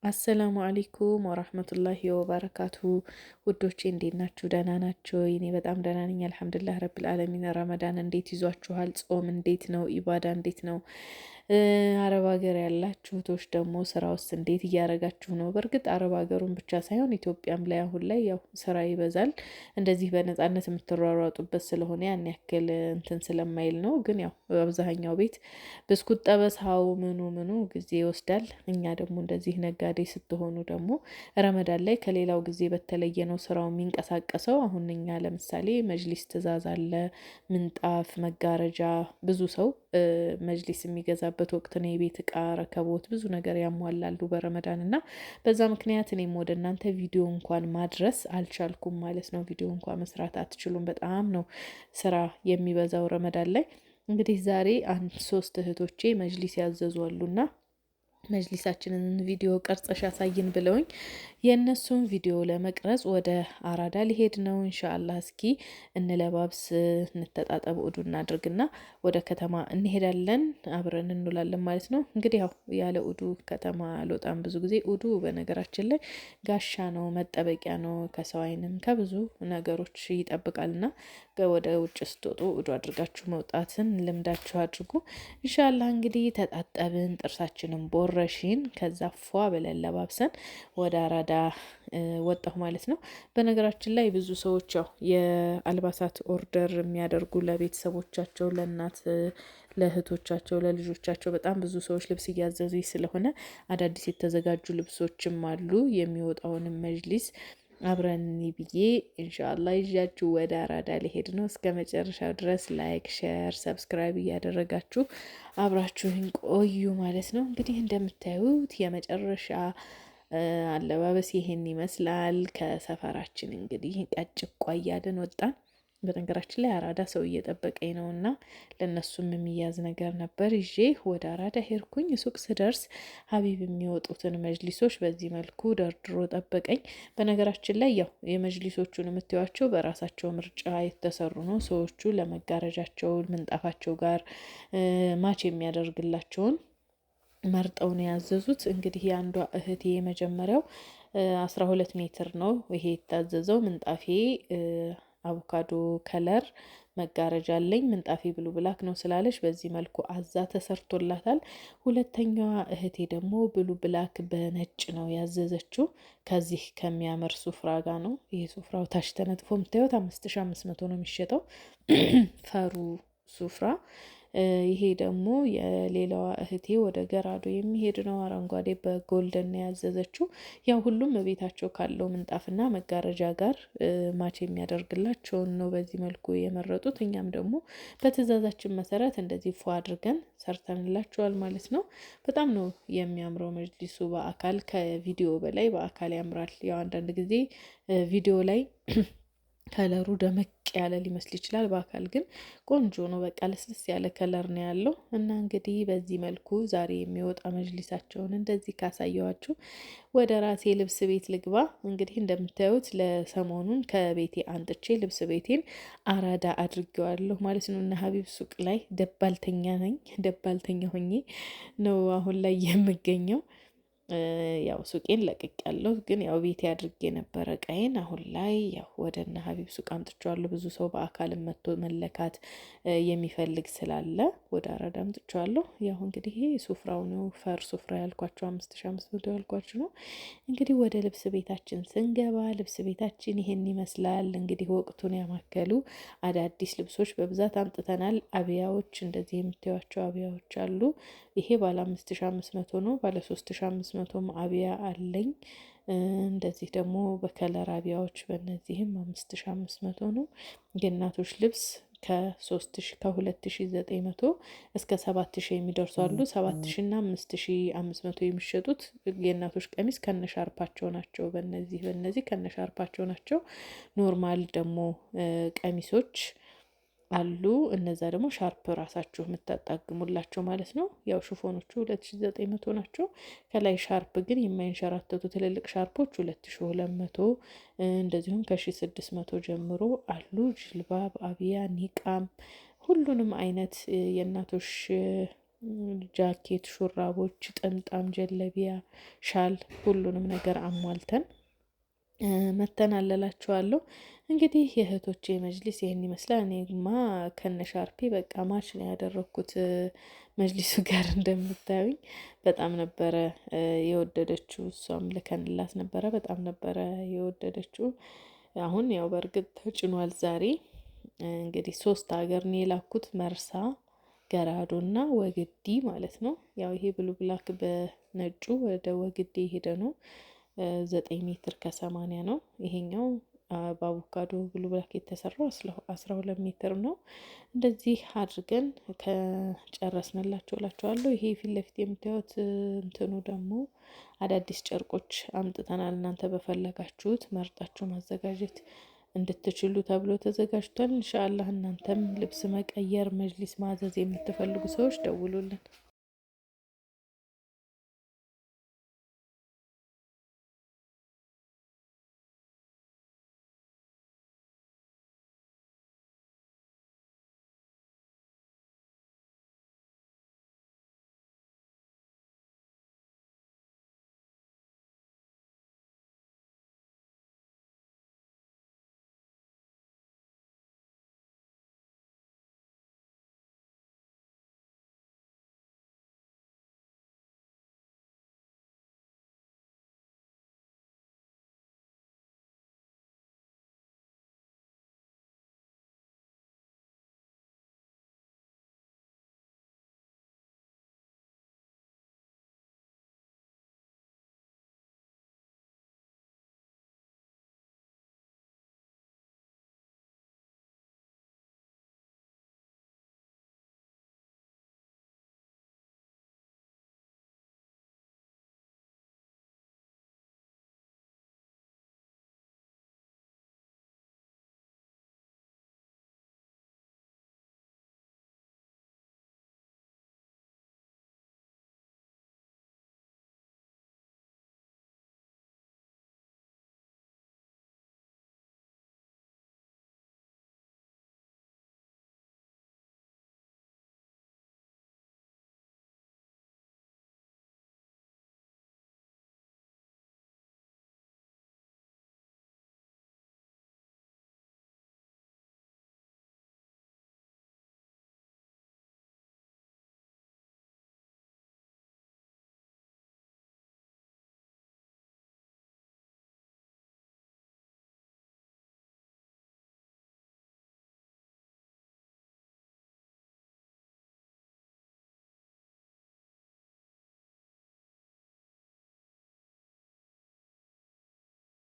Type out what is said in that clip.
አሰላሙ አለይኩም ወራህመቱላሂ ወበረካቱሁ። ውዶቼ እንዴት ናችሁ? ደህና ናቸው? እኔ በጣም ደህና ነኝ አልሐምዱሊላህ ረብል ዓለሚን። ረመዳን እንዴት ይዟችኋል? ጾም እንዴት ነው? ኢባዳ እንዴት ነው? አረብ ሀገር ያላችሁ እህቶች ደግሞ ስራ ውስጥ እንዴት እያደረጋችሁ ነው? በእርግጥ አረብ ሀገሩን ብቻ ሳይሆን ኢትዮጵያም ላይ አሁን ላይ ያው ስራ ይበዛል። እንደዚህ በነጻነት የምትሯሯጡበት ስለሆነ ያን ያክል እንትን ስለማይል ነው። ግን ያው በአብዛኛው ቤት ብስኩት ጠበሳው ምኑ ጊዜ ይወስዳል። እኛ ደግሞ እንደዚህ ነጋዴ ስትሆኑ ደግሞ ረመዳን ላይ ከሌላው ጊዜ በተለየ ነው ስራው የሚንቀሳቀሰው። አሁን እኛ ለምሳሌ መጅሊስ ትእዛዝ አለ፣ ምንጣፍ፣ መጋረጃ ብዙ ሰው መጅሊስ የሚገዛበት ወቅት ነው። የቤት እቃ፣ ረከቦት ብዙ ነገር ያሟላሉ በረመዳን እና በዛ ምክንያት እኔም ወደ እናንተ ቪዲዮ እንኳን ማድረስ አልቻልኩም ማለት ነው። ቪዲዮ እንኳን መስራት አትችሉም። በጣም ነው ስራ የሚበዛው ረመዳን ላይ። እንግዲህ ዛሬ አንድ ሶስት እህቶቼ መጅሊስ ያዘዙ አሉና መጅሊሳችንን ቪዲዮ ቀርጸሽ ያሳይን ብለውኝ የእነሱን ቪዲዮ ለመቅረጽ ወደ አራዳ ሊሄድ ነው። ኢንሻአላህ እስኪ እንለባብስ፣ እንተጣጠብ፣ ኡዱ እናድርግና ወደ ከተማ እንሄዳለን። አብረን እንውላለን ማለት ነው። እንግዲህ ያው ያለ ኡዱ ከተማ አልወጣም ብዙ ጊዜ። ኡዱ በነገራችን ላይ ጋሻ ነው፣ መጠበቂያ ነው። ከሰው አይንም ከብዙ ነገሮች ይጠብቃልና ወደ ውጭ ስትወጡ ኡዱ አድርጋችሁ መውጣትን ልምዳችሁ አድርጉ። ኢንሻአላህ እንግዲህ ተጣጠብን፣ ጥርሳችንን ቦረሽን፣ ከዛ ፏ ብለን ለባብሰን ወደ አራዳ ወጣሁ ማለት ነው። በነገራችን ላይ ብዙ ሰዎች ያው የአልባሳት ኦርደር የሚያደርጉ ለቤተሰቦቻቸው፣ ለእናት ለእህቶቻቸው፣ ለልጆቻቸው በጣም ብዙ ሰዎች ልብስ እያዘዙ ስለሆነ አዳዲስ የተዘጋጁ ልብሶችም አሉ። የሚወጣውንም መጅሊስ አብረን ብዬ ኢንሻአላህ ይዣችሁ ወደ አራዳ ሊሄድ ነው። እስከ መጨረሻው ድረስ ላይክ፣ ሼር፣ ሰብስክራይብ እያደረጋችሁ አብራችሁን ቆዩ ማለት ነው። እንግዲህ እንደምታዩት የመጨረሻ አለባበስ ይሄን ይመስላል። ከሰፈራችን እንግዲህ ቀጭቋ እያልን ወጣን። በነገራችን ላይ አራዳ ሰው እየጠበቀኝ ነው እና ለእነሱም የሚያዝ ነገር ነበር ይዤ ወደ አራዳ ሄድኩኝ። ሱቅ ስደርስ ሀቢብ የሚወጡትን መጅሊሶች በዚህ መልኩ ደርድሮ ጠበቀኝ። በነገራችን ላይ ያው የመጅሊሶቹን የምትዩዋቸው በራሳቸው ምርጫ የተሰሩ ነው። ሰዎቹ ለመጋረጃቸው ምንጣፋቸው ጋር ማች የሚያደርግላቸውን መርጠው ነው ያዘዙት። እንግዲህ የአንዷ እህቴ የመጀመሪያው 12 ሜትር ነው ይሄ የታዘዘው። ምንጣፌ አቮካዶ ከለር መጋረጃ አለኝ፣ ምንጣፌ ብሉ ብላክ ነው ስላለች በዚህ መልኩ አዛ ተሰርቶላታል። ሁለተኛዋ እህቴ ደግሞ ብሉ ብላክ በነጭ ነው ያዘዘችው። ከዚህ ከሚያምር ሱፍራ ጋር ነው። ይሄ ሱፍራው ታች ተነጥፎ የምታዩት 5500 ነው የሚሸጠው ፈሩ ሱፍራ። ይሄ ደግሞ የሌላዋ እህቴ ወደ ገራዶ የሚሄድ ነው። አረንጓዴ በጎልደን ያዘዘችው። ያው ሁሉም ቤታቸው ካለው ምንጣፍና መጋረጃ ጋር ማች የሚያደርግላቸውን ነው በዚህ መልኩ የመረጡት። እኛም ደግሞ በትዕዛዛችን መሰረት እንደዚህ ፏ አድርገን ሰርተንላቸዋል ማለት ነው። በጣም ነው የሚያምረው መጅሊሱ። በአካል ከቪዲዮ በላይ በአካል ያምራል። ያው አንዳንድ ጊዜ ቪዲዮ ላይ ከለሩ ደመቅ ያለ ሊመስል ይችላል። በአካል ግን ቆንጆ ነው። በቃ ለስለስ ያለ ከለር ነው ያለው እና እንግዲህ በዚህ መልኩ ዛሬ የሚወጣ መጅሊሳቸውን እንደዚህ ካሳየዋችሁ ወደ ራሴ ልብስ ቤት ልግባ። እንግዲህ እንደምታዩት ለሰሞኑን ከቤቴ አንጥቼ ልብስ ቤቴን አራዳ አድርጌዋለሁ ማለት ነው እና ሀቢብ ሱቅ ላይ ደባልተኛ ነኝ። ደባልተኛ ሆኜ ነው አሁን ላይ የምገኘው። ያው ሱቄን ለቅቅ ያለው ግን ያው ቤቴ አድርጌ ነበረ ቀይን። አሁን ላይ ያው ወደ እነ ሀቢብ ሱቅ አምጥቼዋለሁ። ብዙ ሰው በአካልም መጥቶ መለካት የሚፈልግ ስላለ ወደ አራዳ አምጥቼዋለሁ። ያው እንግዲህ ይሄ ሱፍራው ነው፣ ፈር ሱፍራ ያልኳቸው 5500 ያልኳችሁ ነው። እንግዲህ ወደ ልብስ ቤታችን ስንገባ ልብስ ቤታችን ይሄን ይመስላል። እንግዲህ ወቅቱን ያማከሉ አዳዲስ ልብሶች በብዛት አምጥተናል። አብያዎች እንደዚህ የምታዩቸው አብያዎች አሉ። ይሄ ባለ 5500 ነው። ባለ 3500 አብያ አለኝ። እንደዚህ ደግሞ በከለር አብያዎች በእነዚህም 5500 ነው። የእናቶች ልብስ ከ2900 እስከ 7000 የሚደርሱ አሉ። 7000 እና 5500 የሚሸጡት የእናቶች ቀሚስ ከነሻርፓቸው ናቸው። በእነዚህ ከነሻርፓቸው ናቸው። ኖርማል ደግሞ ቀሚሶች አሉ። እነዛ ደግሞ ሻርፕ ራሳችሁ የምታጣግሙላቸው ማለት ነው። ያው ሽፎኖቹ 2900 ናቸው። ከላይ ሻርፕ ግን የማይንሸራተቱ ትልልቅ ሻርፖች 2200፣ እንደዚሁም ከ1600 ጀምሮ አሉ። ጅልባብ፣ አብያ፣ ኒቃም ሁሉንም አይነት የእናቶች ጃኬት፣ ሹራቦች፣ ጥምጣም፣ ጀለቢያ፣ ሻል ሁሉንም ነገር አሟልተን መተናል እላችኋለሁ። እንግዲህ የእህቶቼ መጅሊስ ይህን ይመስላል። እኔማ ከነሻርፔ በቃ ማች ነው ያደረኩት መጅሊሱ ጋር እንደምታዩኝ በጣም ነበረ የወደደችው። እሷም ልከንላት ነበረ፣ በጣም ነበረ የወደደችው። አሁን ያው በእርግጥ ተጭኗል ዛሬ። እንግዲህ 3 ሀገር ነው የላኩት፣ መርሳ፣ ገራዶ እና ወግዲ ማለት ነው። ያው ይሄ ብሉ ብላክ በነጩ ወደ ወግዲ ሄደ ነው 9 ሜትር ከ80 ነው። ይሄኛው በአቮካዶ ብሉ ብላክ የተሰራው 12 ሜትር ነው። እንደዚህ አድርገን ከጨረስንላቸው እላቸዋለሁ። ይሄ ፊት ለፊት የምታዩት እንትኑ ደግሞ አዳዲስ ጨርቆች አምጥተናል። እናንተ በፈለጋችሁት መርጣችሁ ማዘጋጀት እንድትችሉ ተብሎ ተዘጋጅቷል። ኢንሻአላህ እናንተም ልብስ መቀየር፣ መጅሊስ ማዘዝ የምትፈልጉ ሰዎች ደውሉልን።